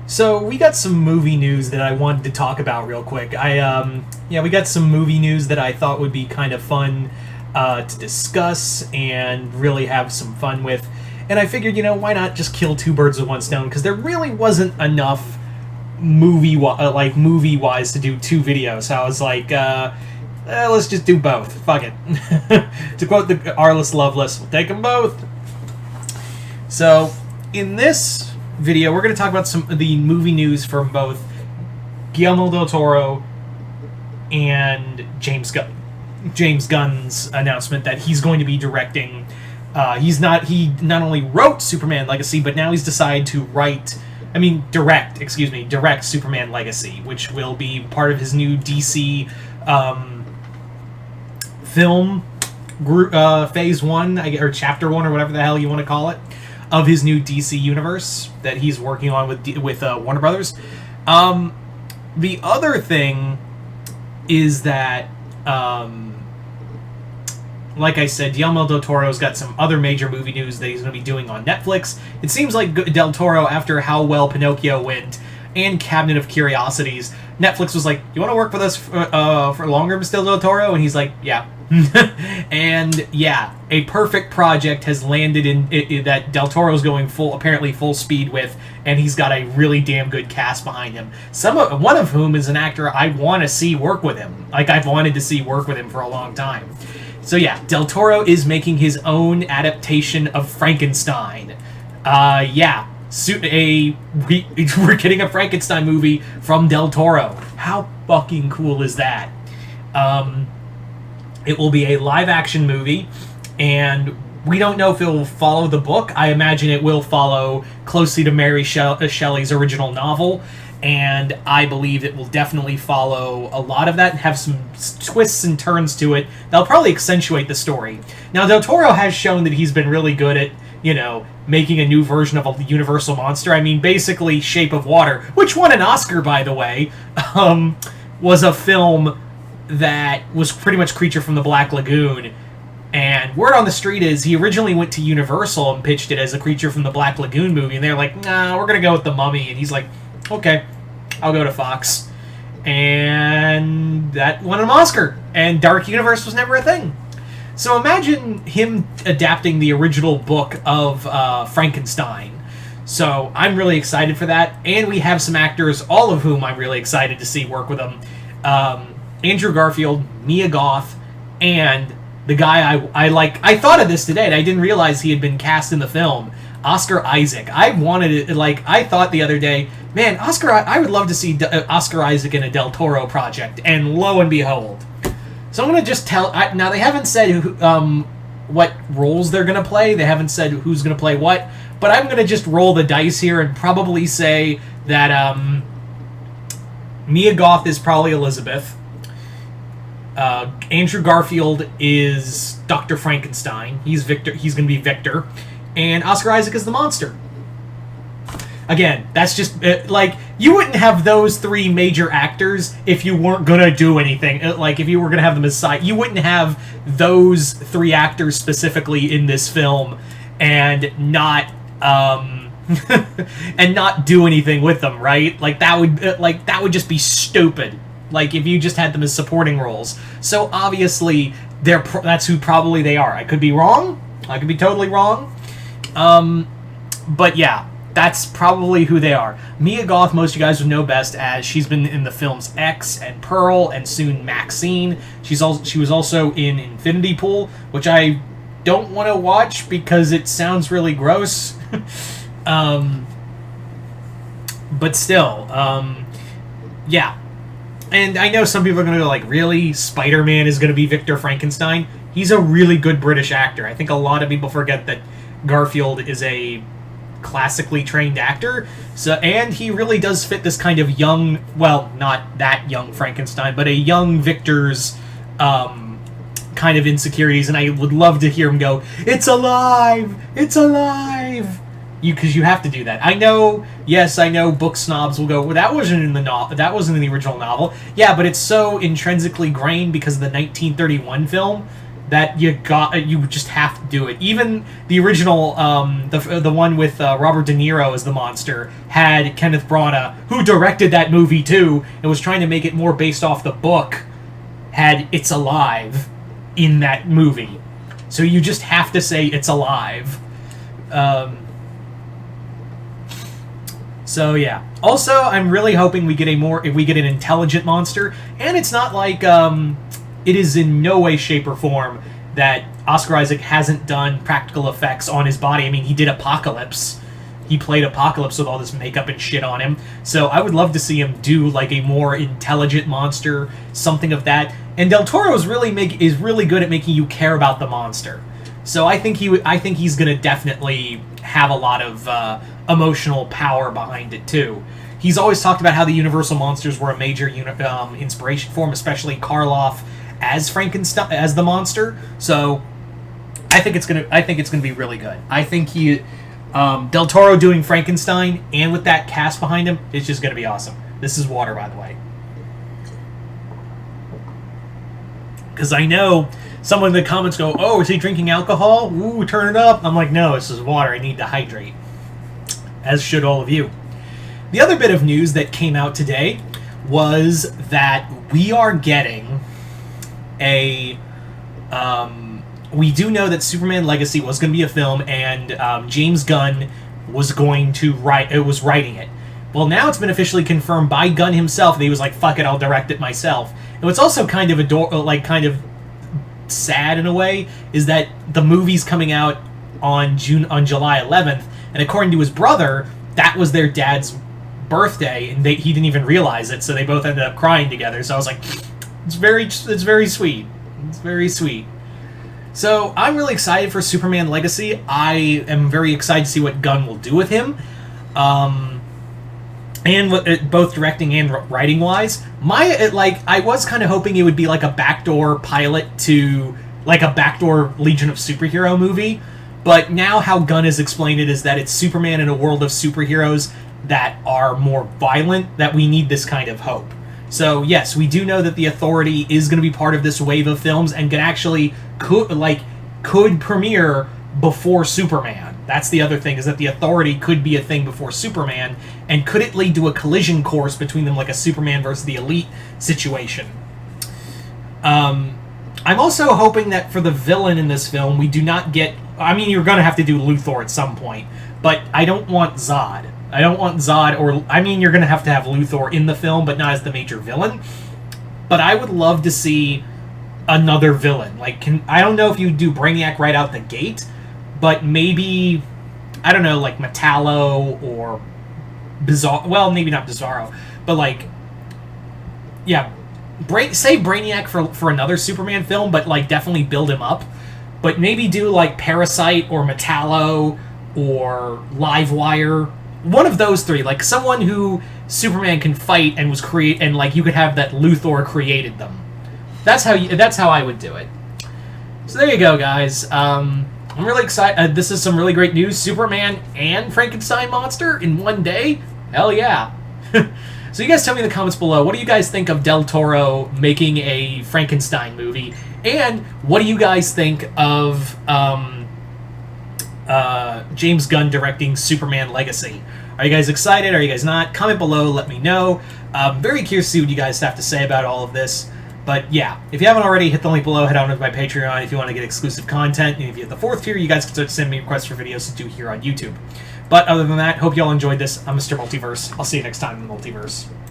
So we got some movie news that I wanted to talk about real quick. We got some movie news that I thought would be kind of fun to discuss and really have some fun with. And I figured, why not just kill two birds with one stone? Because there really wasn't enough movie-wise to do two videos. So I was like, let's just do both. Fuck it. To quote the Arliss Lovelace, we'll take them both. So in this video, we're going to talk about some of the movie news from both Guillermo del Toro and James Gunn's announcement that he's going to be directing. He not only wrote Superman Legacy, but now he's decided to direct Superman Legacy, which will be part of his new DC film group, phase 1, or chapter 1, or whatever the hell you want to call it, of his new DC universe that he's working on with Warner Brothers. The other thing is that, like I said, Guillermo del Toro's got some other major movie news that he's going to be doing on Netflix. It seems like del Toro, after how well Pinocchio went and Cabinet of Curiosities, Netflix was like, you want to work with us for longer, Mr. del Toro? And he's like, yeah. And yeah, a perfect project has landed in that del Toro's going apparently full speed with, and he's got a really damn good cast behind him. One of whom is an actor I want to see work with him. Like, I've wanted to see work with him for a long time. So yeah, del Toro is making his own adaptation of Frankenstein. We're getting a Frankenstein movie from del Toro. How fucking cool is that? It will be a live-action movie, and we don't know if it will follow the book. I imagine it will follow closely to Mary Shelley's original novel, and I believe it will definitely follow a lot of that and have some twists and turns to it that'll probably accentuate the story. Now, del Toro has shown that he's been really good at, making a new version of a Universal monster. I mean, basically Shape of Water, which won an Oscar, by the way, was a film that was pretty much Creature from the Black Lagoon. And word on the street is he originally went to Universal and pitched it as a Creature from the Black Lagoon movie, and they're like, nah, we're going to go with The Mummy. And he's like, okay, I'll go to Fox. And that won an Oscar, and Dark Universe was never a thing. So imagine him adapting the original book of Frankenstein. So I'm really excited for that, and we have some actors, all of whom I'm really excited to see work with him. Andrew Garfield, Mia Goth, and the guy I thought of this today, and I didn't realize he had been cast in the film, Oscar Isaac. I thought the other day, man, I would love to see Oscar Isaac in a del Toro project, and lo and behold. So I'm going to just now they haven't said what roles they're going to play, they haven't said who's going to play what, but I'm going to just roll the dice here and probably say that Mia Goth is probably Elizabeth. Andrew Garfield is Dr. Frankenstein. He's Victor. He's going to be Victor. And Oscar Isaac is the monster. Again, that's just, you wouldn't have those three major actors if you weren't going to do anything. If you were going to have them as side, you wouldn't have those three actors specifically in this film and not and not do anything with them, right? That would just be stupid. If you just had them as supporting roles. So obviously, that's who probably they are. I could be wrong. I could be totally wrong. But yeah, that's probably who they are. Mia Goth, most of you guys would know best as she's been in the films X and Pearl and soon Maxine. She was also in Infinity Pool, which I don't want to watch because it sounds really gross. But still, yeah. And I know some people are going to go really? Spider-Man is going to be Victor Frankenstein? He's a really good British actor. I think a lot of people forget that Garfield is a classically trained actor. And he really does fit this kind of young, well, not that young Frankenstein, but a young Victor's kind of insecurities. And I would love to hear him go, "It's alive! It's alive!" Because you have to do that. I know book snobs will go, well, that wasn't in the novel. That wasn't in the original novel. Yeah, but it's so intrinsically grained because of the 1931 film that you just have to do it. Even the original, the one with Robert De Niro as the monster, had Kenneth Branagh, who directed that movie too, and was trying to make it more based off the book, had "It's Alive" in that movie. So you just have to say "It's alive." So yeah. Also, I'm really hoping we get an intelligent monster, and it's not like it is in no way, shape, or form that Oscar Isaac hasn't done practical effects on his body. I mean, he did Apocalypse. He played Apocalypse with all this makeup and shit on him. So I would love to see him do like a more intelligent monster, something of that. And Del Toro is really good at making you care about the monster. So I think he's gonna definitely have a lot of emotional power behind it too. He's always talked about how the Universal monsters were a major inspiration for him, especially Karloff as Frankenstein, as the monster. So I think it's gonna be really good. I think Del Toro doing Frankenstein and with that cast behind him is just gonna be awesome. This is water, by the way, because I know someone in the comments go, "Oh, is he drinking alcohol? Ooh, turn it up." I'm like, no, this is water. I need to hydrate. As should all of you. The other bit of news that came out today was that we are getting a... we do know that Superman Legacy was going to be a film, and James Gunn was going to writing it. Well, now it's been officially confirmed by Gunn himself that he was like, "Fuck it, I'll direct it myself." And what's also kind of sad in a way is that the movie's coming out on July 11th, and according to his brother, that was their dad's birthday, and he didn't even realize it, so they both ended up crying together. So I was like, it's very sweet. It's very sweet. So I'm really excited for Superman Legacy. I am very excited to see what Gunn will do with him, and both directing and writing wise. I was kind of hoping it would be like a backdoor pilot to like a backdoor Legion of Superhero movie. But now how Gunn has explained it is that it's Superman in a world of superheroes that are more violent, that we need this kind of hope. So yes, we do know that the Authority is going to be part of this wave of films and could premiere before Superman. That's the other thing, is that the Authority could be a thing before Superman, and could it lead to a collision course between them, like a Superman versus the Elite situation. I'm also hoping that for the villain in this film, we do not get... I mean, you're going to have to do Luthor at some point, but I don't want Zod. You're going to have Luthor in the film, but not as the major villain. But I would love to see another villain. I don't know if you do Brainiac right out the gate, but maybe, I don't know, like Metallo or Bizarro. Well, maybe not Bizarro, but say Brainiac for another Superman film, but definitely build him up. But maybe do Parasite or Metallo or Livewire. One of those three, someone who Superman can fight and was and you could have that Luthor created them. That's how I would do it. So there you go, guys. I'm really excited. This is some really great news. Superman and Frankenstein monster in one day. Hell yeah. So you guys tell me in the comments below, what do you guys think of Del Toro making a Frankenstein movie? And what do you guys think of James Gunn directing Superman Legacy? Are you guys excited? Are you guys not? Comment below, let me know. Very curious to see what you guys have to say about all of this. But yeah, if you haven't already, hit the link below, head on to my Patreon if you want to get exclusive content. And if you hit the 4th tier, you guys can start sending me requests for videos to do here on YouTube. But other than that, hope you all enjoyed this. I'm Mr. Multiverse. I'll see you next time in the Multiverse.